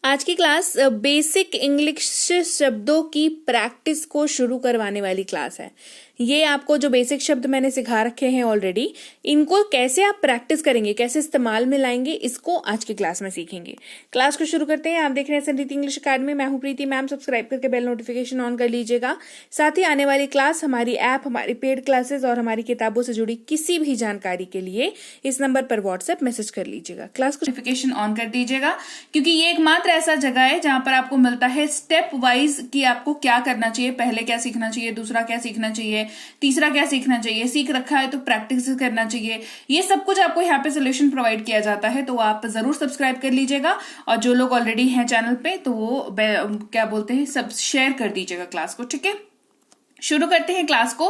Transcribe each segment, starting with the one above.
आज की class basic English शब्दों की प्रैक्टिस को शुरू करवाने वाली क्लास है। ये आपको जो बेसिक शब्द मैंने सिखा रखे हैं ऑलरेडी, इनको कैसे आप प्रैक्टिस करेंगे, कैसे इस्तेमाल में लाएंगे, इसको आज की क्लास में सीखेंगे। क्लास को शुरू करते हैं। आप देख रहे हैं संरीति इंग्लिश अकेडमी। मैं हूं प्रीति मैम। सब्सक्राइब करके बेल नोटिफिकेशन ऑन कर लीजिएगा। साथ ही आने वाली क्लास, हमारी ऐप, हमारी पेड क्लासेस और हमारी किताबों से जुड़ी किसी भी जानकारी के लिए इस नंबर पर व्हाट्सएप मैसेज कर लीजिएगा। क्लास को नोटिफिकेशन ऑन कर दीजिएगा, क्योंकि ये एकमात्र ऐसा जगह है जहां पर आपको मिलता है स्टेप वाइज कि आपको क्या करना चाहिए, पहले क्या सीखना चाहिए, दूसरा क्या सीखना चाहिए, तीसरा क्या सीखना चाहिए, सीख रखा है तो प्रैक्टिस करना चाहिए। ये सब कुछ आपको यहाँ पे सोल्यूशन प्रोवाइड किया जाता है, तो आप जरूर सब्सक्राइब कर लीजिएगा। और जो लोग ऑलरेडी हैं चैनल पे, तो वो क्या बोलते हैं, सब शेयर कर दीजिएगा क्लास को। ठीक है, शुरू करते हैं क्लास को।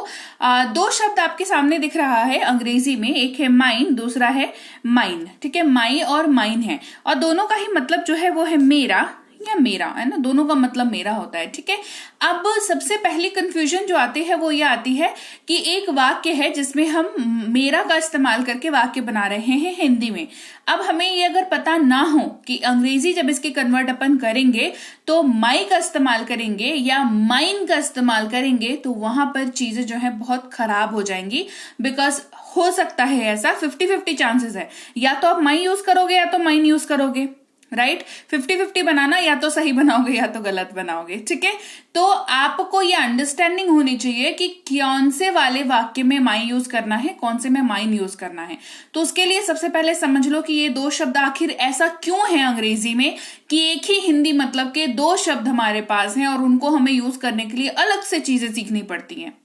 दो शब्द आपके सामने दिख रहा है अंग्रेजी में, एक है माइन, दूसरा है माइन। ठीक है, माई और माइन है, और दोनों का ही मतलब जो है वो है मेरा या मेरा, है ना। दोनों का मतलब मेरा होता है। ठीक है, अब सबसे पहली कंफ्यूजन जो आती है वो ये आती है कि एक वाक्य है जिसमें हम मेरा का इस्तेमाल करके वाक्य बना रहे हैं हिंदी में। अब हमें ये अगर पता ना हो कि अंग्रेजी जब इसके कन्वर्ट अपन करेंगे तो माई का इस्तेमाल करेंगे या माइन का इस्तेमाल करेंगे, तो वहां पर चीजें जो है बहुत खराब हो जाएंगी। बिकॉज हो सकता है ऐसा 50-50 चांसेस है, या तो आप माई यूज करोगे या तो माइन यूज करोगे। राइट, 50-50 बनाना, या तो सही बनाओगे या तो गलत बनाओगे। ठीक है, तो आपको ये अंडरस्टैंडिंग होनी चाहिए कि कौन से वाले वाक्य में माई यूज करना है, कौन से में माइन यूज करना है। तो उसके लिए सबसे पहले समझ लो कि ये दो शब्द आखिर ऐसा क्यों है अंग्रेजी में कि एक ही हिंदी मतलब के दो शब्द हमारे पास हैं और उनको हमें यूज करने के लिए अलग से चीजें सीखनी पड़ती हैं।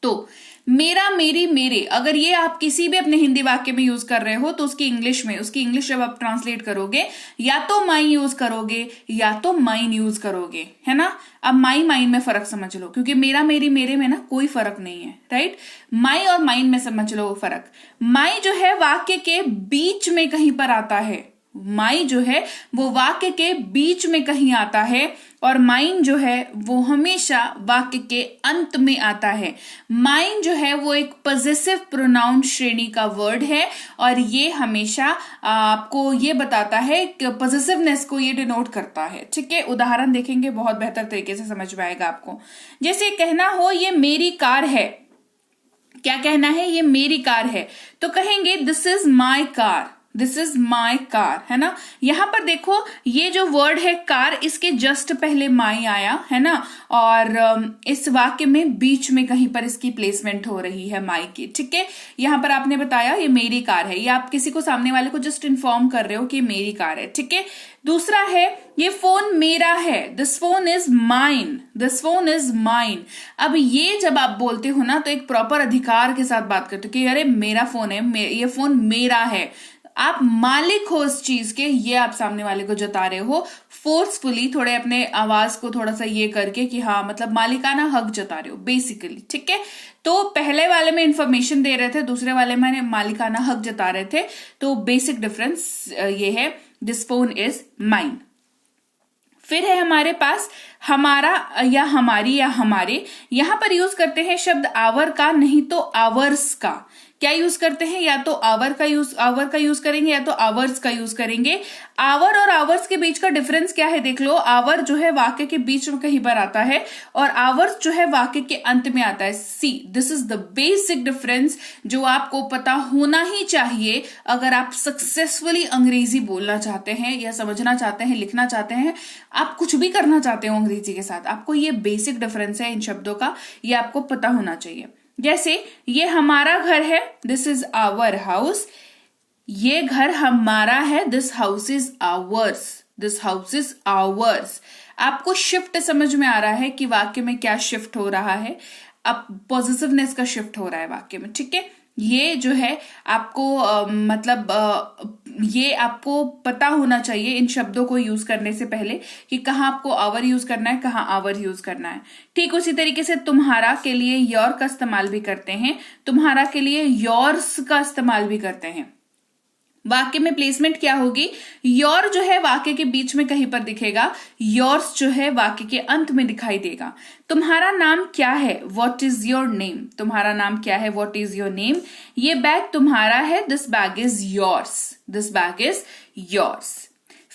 तो मेरा, मेरी, मेरे, अगर ये आप किसी भी अपने हिंदी वाक्य में यूज कर रहे हो तो उसकी इंग्लिश जब आप ट्रांसलेट करोगे, या तो माई यूज करोगे या तो माइन यूज करोगे, है ना। अब माई माइन में फर्क समझ लो, क्योंकि मेरा, मेरी, मेरे में ना कोई फर्क नहीं है। राइट, माई और माइन में समझ लो फर्क। माई जो है वाक्य के बीच में कहीं पर आता है, माई जो है वो वाक्य के बीच में कहीं आता है, और माइन जो है वो हमेशा वाक्य के अंत में आता है। माइन जो है वो एक पॉजेसिव प्रोनाउन श्रेणी का वर्ड है, और ये हमेशा आपको ये बताता है कि पॉजेसिवनेस को ये डिनोट करता है। ठीक है, उदाहरण देखेंगे, बहुत बेहतर तरीके से समझ में आएगा आपको। जैसे कहना हो ये मेरी कार है, क्या कहना है, ये मेरी कार है, तो कहेंगे this is my car, this is my car, है ना। यहां पर देखो ये जो वर्ड है कार, इसके जस्ट पहले माई आया, है ना, और इस वाक्य में बीच में कहीं पर इसकी प्लेसमेंट हो रही है माई की। ठीक है, यहां पर आपने बताया ये मेरी कार है, ये आप किसी को, सामने वाले को जस्ट इन्फॉर्म कर रहे हो कि मेरी कार है। ठीक है, दूसरा है ये फोन मेरा है, this phone is mine, this phone is mine. अब ये जब आप बोलते हो ना, तो एक प्रॉपर अधिकार के साथ बात करते हो कि अरे मेरा फोन है, ये फोन मेरा है, आप मालिक हो इस चीज के, ये आप सामने वाले को जता रहे हो फोर्सफुली, थोड़े अपने आवाज को थोड़ा सा ये करके कि हाँ, मतलब मालिकाना हक जता रहे हो बेसिकली। ठीक है, तो पहले वाले में इंफॉर्मेशन दे रहे थे, दूसरे वाले में मालिकाना हक जता रहे थे। तो बेसिक डिफरेंस ये है, दिस फोन इज माइन। फिर है हमारे पास हमारा या हमारी या हमारे। यहां पर यूज करते हैं शब्द आवर का, नहीं तो आवर्स का। क्या यूज करते हैं, या तो आवर का यूज करेंगे या तो आवर्स का यूज करेंगे। आवर और आवर्स के बीच का डिफरेंस क्या है देख लो। आवर जो है वाक्य के बीच में कहीं पर आता है, और आवर्स जो है वाक्य के अंत में आता है। See, this is the basic difference जो आपको पता होना ही चाहिए अगर आप सक्सेसफुली अंग्रेजी बोलना चाहते हैं, या समझना चाहते हैं, लिखना चाहते हैं, आप कुछ भी करना चाहते हो अंग्रेजी के साथ। आपको ये बेसिक डिफरेंस है इन शब्दों का, ये आपको पता होना चाहिए। जैसे ये हमारा घर है, दिस इज आवर हाउस, ये घर हमारा है, this house is ours, this house is ours. आपको शिफ्ट समझ में आ रहा है कि वाक्य में क्या शिफ्ट हो रहा है, अब पॉजिटिवनेस का शिफ्ट हो रहा है वाक्य में। ठीक है, ये जो है आपको ये आपको पता होना चाहिए इन शब्दों को यूज करने से पहले कि कहाँ आपको आवर यूज करना है, कहाँ आवर यूज करना है। ठीक उसी तरीके से तुम्हारा के लिए योर का इस्तेमाल भी करते हैं, तुम्हारा के लिए योर्स का इस्तेमाल भी करते हैं। वाक्य में प्लेसमेंट क्या होगी, योर जो है वाक्य के बीच में कहीं पर दिखेगा, योर्स जो है वाक्य के अंत में दिखाई देगा। तुम्हारा नाम क्या है, व्हाट इज योर नेम, तुम्हारा नाम क्या है, व्हाट इज योर नेम। ये बैग तुम्हारा है, this bag is yours, this bag is yours.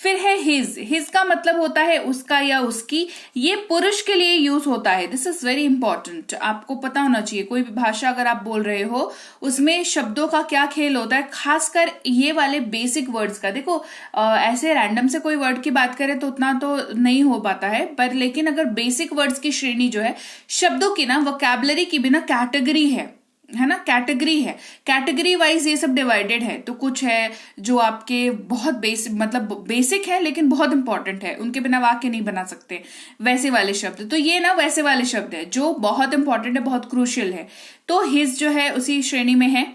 फिर है हिज का मतलब होता है उसका या उसकी, ये पुरुष के लिए यूज होता है। दिस इज वेरी इंपॉर्टेंट, आपको पता होना चाहिए। कोई भी भाषा अगर आप बोल रहे हो उसमें शब्दों का क्या खेल होता है, खासकर ये वाले बेसिक वर्ड्स का। देखो ऐसे रैंडम से कोई वर्ड की बात करें तो उतना तो नहीं हो पाता है, पर लेकिन अगर बेसिक वर्ड्स की श्रेणी जो है शब्दों की ना, वोकैबुलरी की भी ना कैटेगरी है ना, कैटेगरी है, कैटेगरी वाइज ये सब डिवाइडेड है। तो कुछ है जो आपके बहुत बेसिक है लेकिन बहुत इंपॉर्टेंट है, उनके बिना वाक्य नहीं बना सकते, वैसे वाले शब्द। तो ये ना वैसे वाले शब्द है जो बहुत इंपॉर्टेंट है, बहुत क्रूशियल है। तो हिज जो है उसी श्रेणी में है,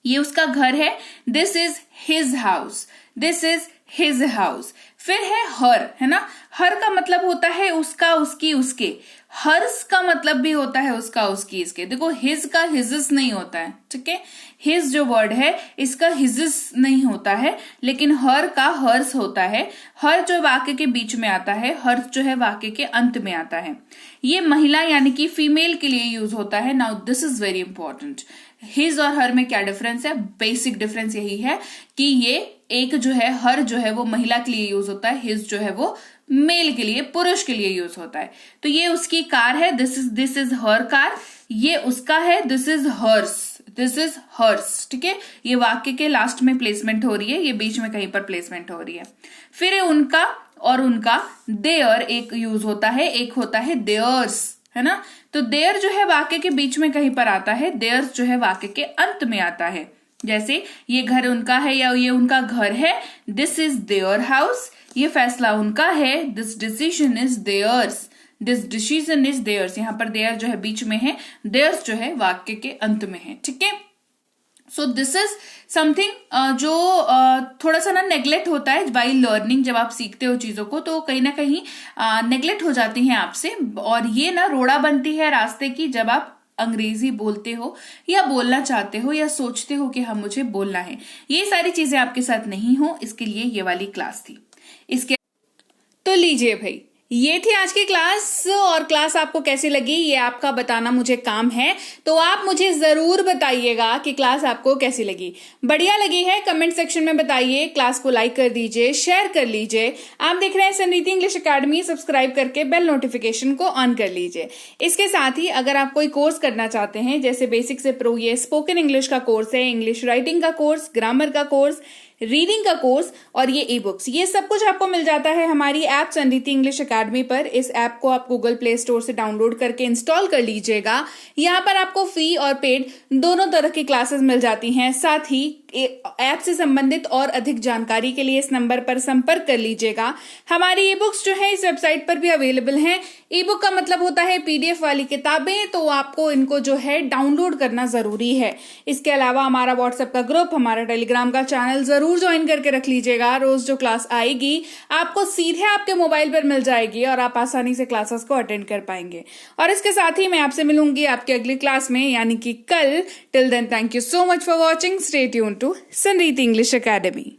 ये उसका घर है, this is his house, this is his house. फिर है हर, है ना, हर का मतलब होता है उसका, उसकी, उसके। हर्स का मतलब भी होता है उसका, उसकी, इसके। देखो हिज का हिजिस नहीं होता है, ठीक है, हिज जो वर्ड है इसका हिजिस नहीं होता है, लेकिन हर का हर्स होता है। हर जो वाक्य के बीच में आता है, हर्स जो है वाक्य के अंत में आता है। ये महिला यानी कि फीमेल के लिए यूज होता है। Now this is very important, his और हर में क्या डिफरेंस है? बेसिक डिफरेंस यही है कि ये एक जो है हर जो है वो महिला के लिए यूज होता है, हिज जो है वो मेल के लिए, पुरुष के लिए यूज होता है। तो ये उसकी कार है, दिस इज हर कार। ये उसका है, this is hers, this is hers, ठीक है। ये वाक्य के लास्ट में प्लेसमेंट हो रही है, ये बीच में कहीं पर प्लेसमेंट हो रही है। फिर है उनका और उनका, देयर एक यूज होता है, एक होता है देयर्स, है ना। तो देयर जो है वाक्य के बीच में कहीं पर आता है, देयर्स जो है वाक्य के अंत में आता है। जैसे ये घर उनका है या ये उनका घर है, दिस इज देयर हाउस। ये फैसला उनका है, this decision is theirs, this decision is theirs. यहां पर देयर जो है बीच में है, देयर्स जो है वाक्य के अंत में है, ठीक है। सो दिस इज समथिंग जो थोड़ा सा ना नेग्लेक्ट होता है वाइल लर्निंग। जब आप सीखते हो चीजों को तो कहीं ना कहीं नेग्लेक्ट हो जाती हैं आपसे, और ये ना रोड़ा बनती है रास्ते की जब आप अंग्रेजी बोलते हो या बोलना चाहते हो या सोचते हो कि हाँ मुझे बोलना है। ये सारी चीजें आपके साथ नहीं हो, इसके लिए ये वाली क्लास थी। इसके तो लीजिए भाई, ये थी आज की क्लास, और क्लास आपको कैसी लगी ये आपका बताना मुझे काम है। तो आप मुझे जरूर बताइएगा कि क्लास आपको कैसी लगी। बढ़िया लगी है कमेंट सेक्शन में बताइए, क्लास को लाइक कर दीजिए, शेयर कर लीजिए। आप देख रहे हैं संरीति इंग्लिश अकेडमी, सब्सक्राइब करके बेल नोटिफिकेशन को ऑन कर लीजिए। इसके साथ ही अगर आप कोई कोर्स करना चाहते हैं, जैसे बेसिक से प्रो, ये स्पोकन इंग्लिश का कोर्स है, इंग्लिश राइटिंग का कोर्स, ग्रामर का कोर्स, रीडिंग का कोर्स और ये ई बुक्स, ये सब कुछ आपको मिल जाता है हमारी ऐप संरीति इंग्लिश अकेडमी पर। इस ऐप को आप गूगल प्ले स्टोर से डाउनलोड करके इंस्टॉल कर लीजिएगा। यहाँ पर आपको फ्री और पेड दोनों तरह की क्लासेस मिल जाती हैं। साथ ही ऐप से संबंधित और अधिक जानकारी के लिए इस नंबर पर संपर्क कर लीजिएगा। हमारी ई बुक्स जो है इस वेबसाइट पर भी अवेलेबल हैं। ई बुक का मतलब होता है पीडीएफ वाली किताबें, तो आपको इनको जो है डाउनलोड करना जरूरी है। इसके अलावा हमारा व्हाट्सएप का ग्रुप, हमारा टेलीग्राम का चैनल जरूर ज्वाइन करके रख लीजिएगा। रोज जो क्लास आएगी आपको सीधे आपके मोबाइल पर मिल जाएगी और आप आसानी से क्लासेस को अटेंड कर पाएंगे। और इसके साथ ही मैं आपसे मिलूंगी आपकी अगली क्लास में, यानी कि कल। Till then, thank you so much for watching. Stay tune to Sanriti English academy.